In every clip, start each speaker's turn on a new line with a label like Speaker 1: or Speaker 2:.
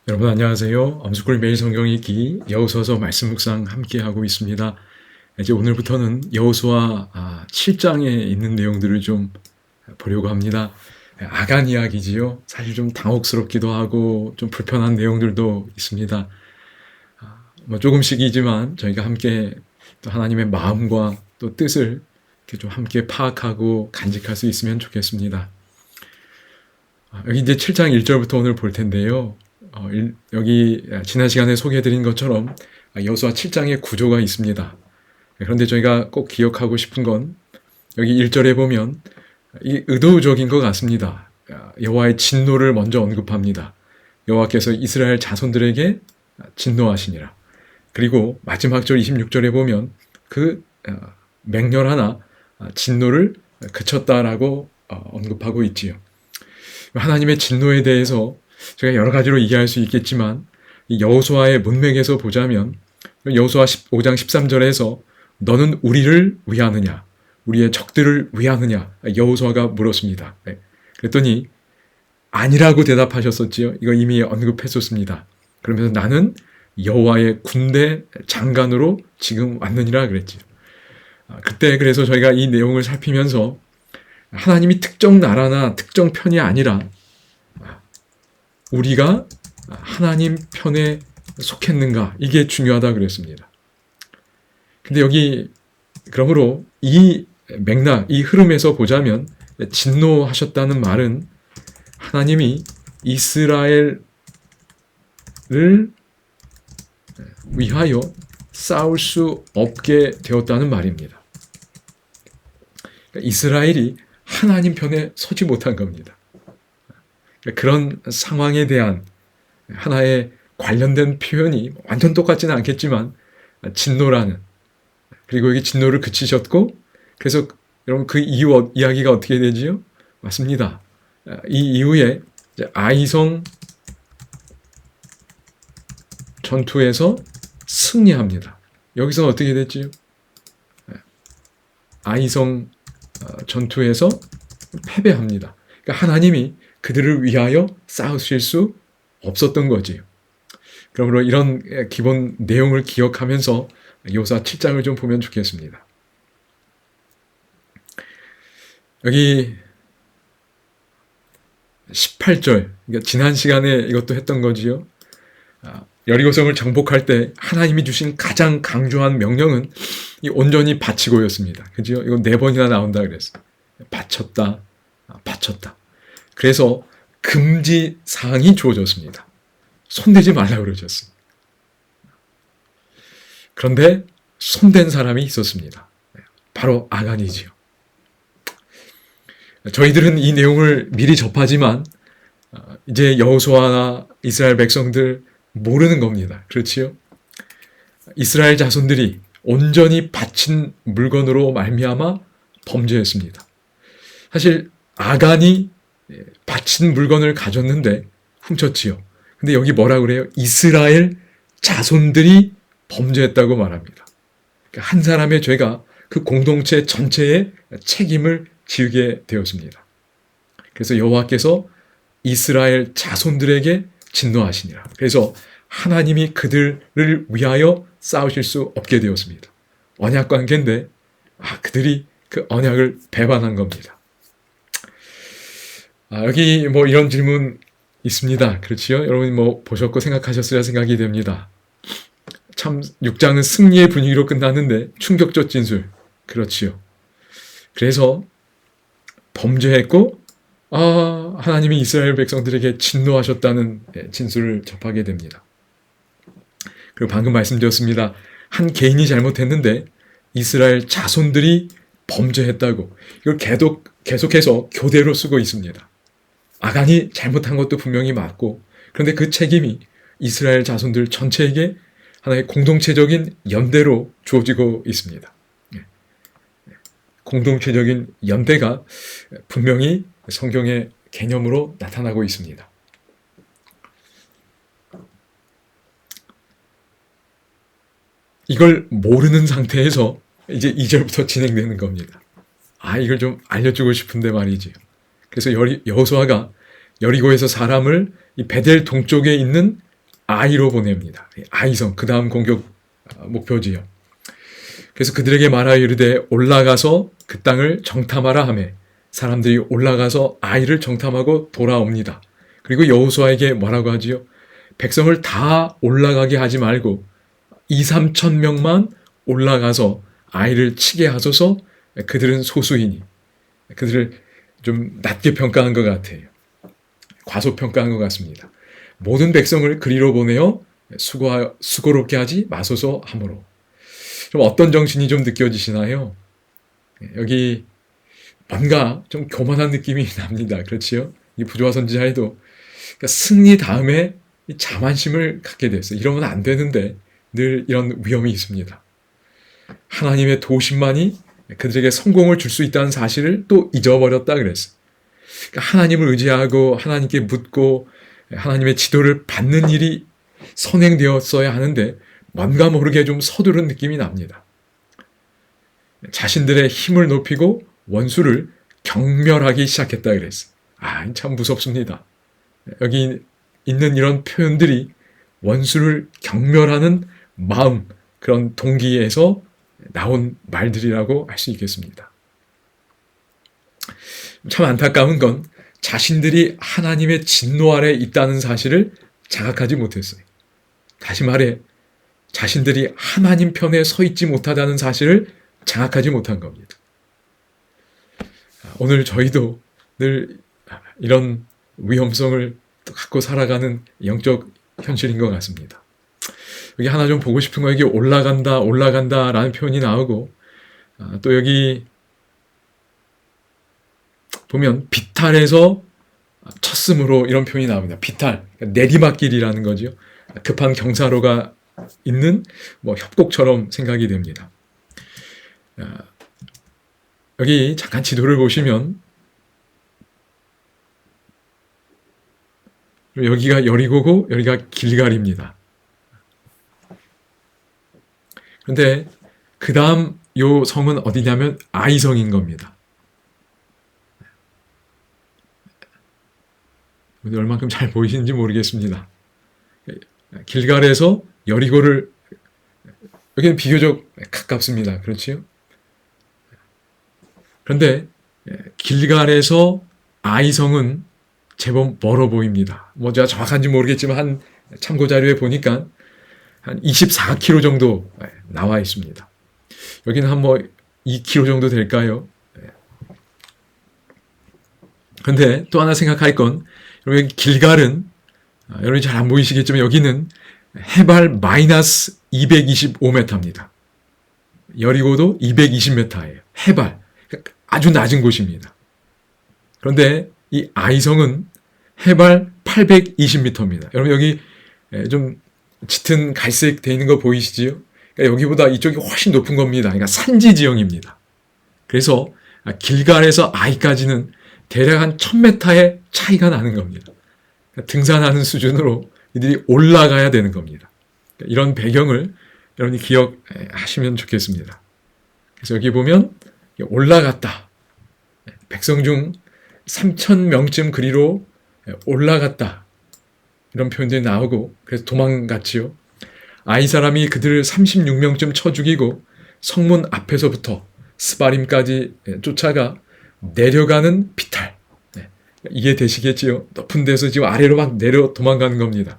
Speaker 1: 여러분 안녕하세요. 엄스쿨 매일 성경 읽기 여호수아서 말씀 묵상 함께 하고 있습니다. 이제 오늘부터는 여호수아 7장에 있는 내용들을 좀 보려고 합니다. 아간 이야기지요. 사실 좀 당혹스럽기도 하고 좀 불편한 내용들도 있습니다. 뭐 조금씩이지만 저희가 함께 또 하나님의 마음과 또 뜻을 이렇게 좀 함께 파악하고 간직할 수 있으면 좋겠습니다. 여기 이제 7장 1절부터 오늘 볼 텐데요. 여기 지난 시간에 소개해드린 것처럼 여호수아 7장의 구조가 있습니다. 그런데 저희가 꼭 기억하고 싶은 건 여기 1절에 보면 이 의도적인 것 같습니다. 여호와의 진노를 먼저 언급합니다. 여호와께서 이스라엘 자손들에게 진노하시니라. 그리고 마지막 절 26절에 보면 그 맹렬하나 진노를 그쳤다라고 언급하고 있지요. 하나님의 진노에 대해서 제가 여러 가지로 이해할 수 있겠지만 여호수아의 문맥에서 보자면 여호수아 5장 13절에서 너는 우리를 위하느냐 우리의 적들을 위하느냐 여호수아가 물었습니다. 그랬더니 아니라고 대답하셨었지요. 이거 이미 언급했었습니다. 그러면서 나는 여호와의 군대 장관으로 지금 왔느니라 그랬지요. 그때 그래서 저희가 이 내용을 살피면서 하나님이 특정 나라나 특정 편이 아니라 우리가 하나님 편에 속했는가 이게 중요하다 그랬습니다. 근데 여기 그러므로 이 맥락, 이 흐름에서 보자면 진노하셨다는 말은 하나님이 이스라엘을 위하여 싸울 수 없게 되었다는 말입니다. 그러니까 이스라엘이 하나님 편에 서지 못한 겁니다. 그런 상황에 대한 하나의 관련된 표현이 완전 똑같지는 않겠지만 진노라는, 그리고 여기 진노를 그치셨고, 그래서 여러분 그 이후 이야기가 어떻게 되지요? 맞습니다. 이 이후에 아이성 전투에서 승리합니다. 여기서 어떻게 됐지요? 아이성 전투에서 패배합니다. 그러니까 하나님이 그들을 위하여 싸우실 수 없었던 거지요. 그러므로 이런 기본 내용을 기억하면서 여호수아 7장을 좀 보면 좋겠습니다. 여기 18절, 그러니까 지난 시간에 이것도 했던 거지요. 여리고성을 정복할 때 하나님이 주신 가장 강조한 명령은 이 온전히 바치고였습니다. 그죠? 이거 4번이나 나온다 그랬어요. 바쳤다, 바쳤다. 그래서 금지 사항이 주어졌습니다. 손대지 말라고 그러셨습니다. 그런데 손댄 사람이 있었습니다. 바로 아간이지요. 저희들은 이 내용을 미리 접하지만 이제 여호수아나 이스라엘 백성들 모르는 겁니다. 그렇지요? 이스라엘 자손들이 온전히 바친 물건으로 말미암아 범죄했습니다. 사실 아간이 바친 물건을 가졌는데 훔쳤지요. 근데 여기 뭐라 그래요? 이스라엘 자손들이 범죄했다고 말합니다. 그러니까 한 사람의 죄가 그 공동체 전체의 책임을 지게 되었습니다. 그래서 여호와께서 이스라엘 자손들에게 진노하시니라. 그래서 하나님이 그들을 위하여 싸우실 수 없게 되었습니다. 언약 관계인데 그들이 그 언약을 배반한 겁니다. 여기 뭐 이런 질문 있습니다. 그렇지요? 여러분 뭐 보셨고 생각하셨으리라 생각이 됩니다. 참 6장은 승리의 분위기로 끝났는데 충격적 진술. 그렇지요. 그래서 범죄했고 하나님이 이스라엘 백성들에게 진노하셨다는 진술을 접하게 됩니다. 그리고 방금 말씀드렸습니다. 한 개인이 잘못했는데 이스라엘 자손들이 범죄했다고 이걸 계속해서 교대로 쓰고 있습니다. 아간이 잘못한 것도 분명히 맞고, 그런데 그 책임이 이스라엘 자손들 전체에게 하나의 공동체적인 연대로 주어지고 있습니다. 공동체적인 연대가 분명히 성경의 개념으로 나타나고 있습니다. 이걸 모르는 상태에서 이제 2절부터 진행되는 겁니다. 이걸 좀 알려주고 싶은데 말이지요. 그래서 여호수아가 여리고에서 사람을 이 베델 동쪽에 있는 아이로 보냅니다. 아이성, 그 다음 공격 목표지요. 그래서 그들에게 말하여 이르되 올라가서 그 땅을 정탐하라 하매 사람들이 올라가서 아이를 정탐하고 돌아옵니다. 그리고 여호수아에게 뭐라고 하지요? 백성을 다 올라가게 하지 말고 2, 3천 명만 올라가서 아이를 치게 하소서. 그들은 소수이니. 그들을 좀 낮게 평가한 것 같아요. 과소평가한 것 같습니다. 모든 백성을 그리로 보내어 수고롭게 하지 마소서 하므로. 좀 어떤 정신이 좀 느껴지시나요? 여기 뭔가 좀 교만한 느낌이 납니다. 그렇지요? 이 부조화 선지자에도 그러니까 승리 다음에 이 자만심을 갖게 됐어요. 이러면 안 되는데 늘 이런 위험이 있습니다. 하나님의 도심만이 그들에게 성공을 줄 수 있다는 사실을 또 잊어버렸다 그랬어요. 그러니까 하나님을 의지하고 하나님께 묻고 하나님의 지도를 받는 일이 선행되었어야 하는데 뭔가 모르게 좀 서두른 느낌이 납니다. 자신들의 힘을 높이고 원수를 경멸하기 시작했다 그랬어요. 참 무섭습니다. 여기 있는 이런 표현들이 원수를 경멸하는 마음, 그런 동기에서 나온 말들이라고 할 수 있겠습니다. 참 안타까운 건 자신들이 하나님의 진노 아래 있다는 사실을 자각하지 못했어요. 다시 말해 자신들이 하나님 편에 서 있지 못하다는 사실을 자각하지 못한 겁니다. 오늘 저희도 늘 이런 위험성을 갖고 살아가는 영적 현실인 것 같습니다. 여기 하나 좀 보고 싶은 거, 여기 올라간다 라는 표현이 나오고, 또 여기 보면 비탈에서 쳤으므로 이런 표현이 나옵니다. 비탈, 그러니까 내리막길이라는 거죠. 급한 경사로가 있는 협곡처럼 생각이 됩니다. 여기 잠깐 지도를 보시면 여기가 여리고고 여기가 길갈입니다. 그런데 그 다음 요 성은 어디냐면 아이성인 겁니다. 얼만큼 잘 보이시는지 모르겠습니다. 길갈에서 여리고를, 여기는 비교적 가깝습니다. 그렇지요? 그런데 길갈에서 아이성은 제법 멀어 보입니다. 제가 정확한지 모르겠지만 한 참고 자료에 보니까 한 24km 정도 나와 있습니다. 여기는 한 2km 정도 될까요? 그런데 또 하나 생각할 건, 여기 길갈은 여러분이 잘 안 보이시겠지만 여기는 해발 마이너스 225m입니다. 여리고도 220m예요. 해발. 아주 낮은 곳입니다. 그런데 이 아이성은 해발 820m입니다. 여러분 여기 좀 짙은 갈색 돼 있는 거 보이시지요? 그러니까 여기보다 이쪽이 훨씬 높은 겁니다. 그러니까 산지 지형입니다. 그래서 길갈에서 아이까지는 대략 한 1000m의 차이가 나는 겁니다. 그러니까 등산하는 수준으로 이들이 올라가야 되는 겁니다. 그러니까 이런 배경을 여러분이 기억하시면 좋겠습니다. 그래서 여기 보면 올라갔다. 백성 중 3000명쯤 그리로 올라갔다. 이런 표현들이 나오고, 그래서 도망갔지요. 아이 사람이 그들을 36명쯤 쳐 죽이고 성문 앞에서부터 스바림까지 쫓아가 내려가는 비탈. 이해되시겠지요? 높은 데서 지금 아래로 막 내려 도망가는 겁니다.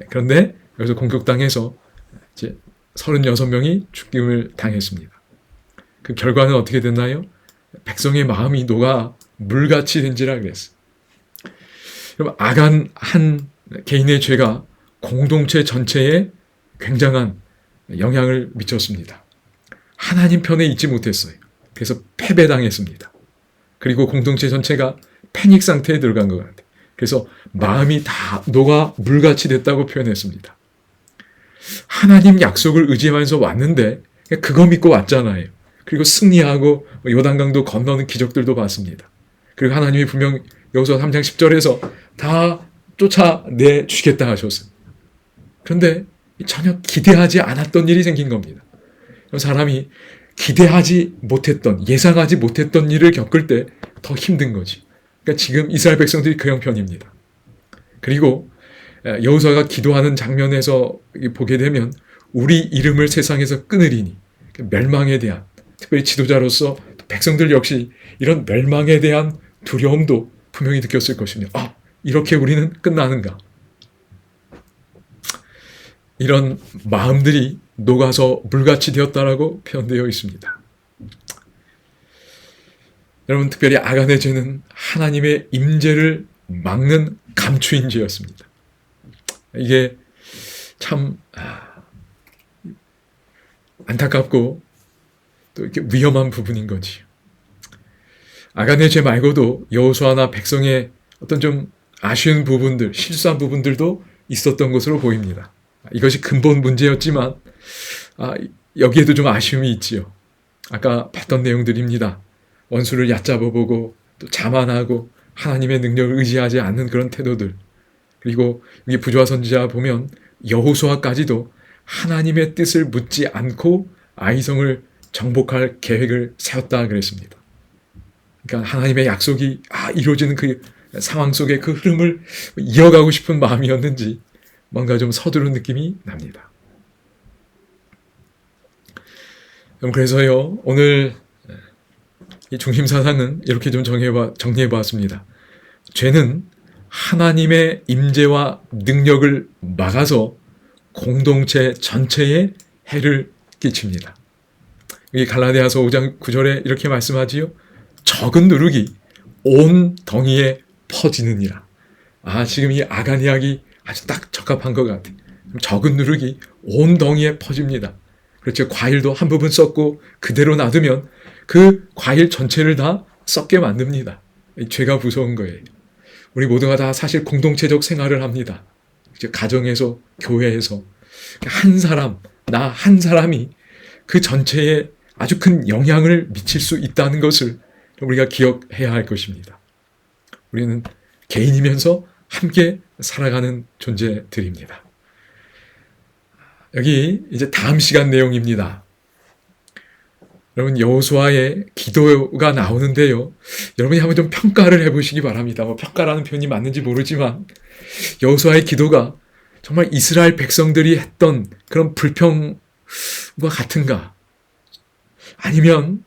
Speaker 1: 그런데 여기서 공격당해서 이제 36명이 죽임을 당했습니다. 그 결과는 어떻게 됐나요? 백성의 마음이 녹아 물같이 된지라 그랬어요. 그럼 악한 한 개인의 죄가 공동체 전체에 굉장한 영향을 미쳤습니다. 하나님 편에 있지 못했어요. 그래서 패배당했습니다. 그리고 공동체 전체가 패닉 상태에 들어간 것 같아요. 그래서 마음이 다 녹아 물같이 됐다고 표현했습니다. 하나님 약속을 의지하면서 왔는데 그거 믿고 왔잖아요. 그리고 승리하고 요단강도 건너는 기적들도 봤습니다. 그리고 하나님이 분명 여호수아 3장 10절에서 다 쫓아내 주시겠다 하셨어요. 그런데 전혀 기대하지 않았던 일이 생긴 겁니다. 사람이 기대하지 못했던, 예상하지 못했던 일을 겪을 때 더 힘든 거지. 그러니까 지금 이스라엘 백성들이 그 형편입니다. 그리고 여호수아가 기도하는 장면에서 보게 되면 우리 이름을 세상에서 끊으리니, 멸망에 대한, 특별히 지도자로서 백성들 역시 이런 멸망에 대한 두려움도 분명히 느꼈을 것입니다. 이렇게 우리는 끝나는가? 이런 마음들이 녹아서 물같이 되었다라고 표현되어 있습니다. 여러분, 특별히 아간의 죄는 하나님의 임재를 막는 감추인 죄였습니다. 이게 참 안타깝고 또 이렇게 위험한 부분인 거지. 아간의 죄 말고도 여호수아나 백성의 어떤 좀 아쉬운 부분들, 실수한 부분들도 있었던 것으로 보입니다. 이것이 근본 문제였지만 여기에도 좀 아쉬움이 있지요. 아까 봤던 내용들입니다. 원수를 얕잡아보고 또 자만하고 하나님의 능력을 의지하지 않는 그런 태도들. 그리고 여기 부조화 선지자 보면 여호수아까지도 하나님의 뜻을 묻지 않고 아이성을 정복할 계획을 세웠다 그랬습니다. 그러니까 하나님의 약속이 이루어지는 그 상황 속에 그 흐름을 이어가고 싶은 마음이었는지 뭔가 좀 서두른 느낌이 납니다. 그래서요, 오늘 이 중심사상은 이렇게 좀 정리해 보았습니다. 죄는 하나님의 임재와 능력을 막아서 공동체 전체에 해를 끼칩니다. 여기 갈라디아서 5장 9절에 이렇게 말씀하지요. 적은 누룩이 온 덩이에 퍼지느니라. 지금 이 아간 이야기 아주 딱 적합한 것 같아요. 적은 누룩이 온 덩이에 퍼집니다. 그렇죠. 과일도 한 부분 썩고 그대로 놔두면 그 과일 전체를 다 썩게 만듭니다. 죄가 무서운 거예요. 우리 모두가 다 사실 공동체적 생활을 합니다. 가정에서, 교회에서 한 사람, 나 한 사람이 그 전체에 아주 큰 영향을 미칠 수 있다는 것을 우리가 기억해야 할 것입니다. 우리는 개인이면서 함께 살아가는 존재들입니다. 여기 이제 다음 시간 내용입니다. 여러분, 여호수아의 기도가 나오는데요. 여러분이 한번 좀 평가를 해보시기 바랍니다. 평가라는 표현이 맞는지 모르지만 여호수아의 기도가 정말 이스라엘 백성들이 했던 그런 불평과 같은가? 아니면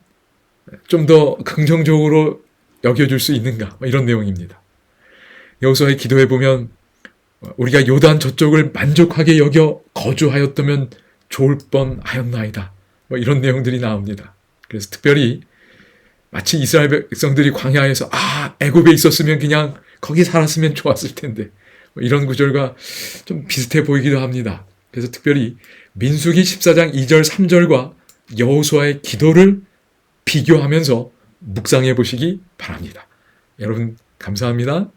Speaker 1: 좀 더 긍정적으로 여겨줄 수 있는가? 이런 내용입니다. 여호수아의 기도에 보면 우리가 요단 저쪽을 만족하게 여겨 거주하였다면 좋을 뻔하였나이다. 이런 내용들이 나옵니다. 그래서 특별히 마치 이스라엘 백성들이 광야에서 애굽에 있었으면 그냥 거기 살았으면 좋았을 텐데 이런 구절과 좀 비슷해 보이기도 합니다. 그래서 특별히 민수기 14장 2절 3절과 여호수아의 기도를 비교하면서 묵상해 보시기 바랍니다. 여러분 감사합니다.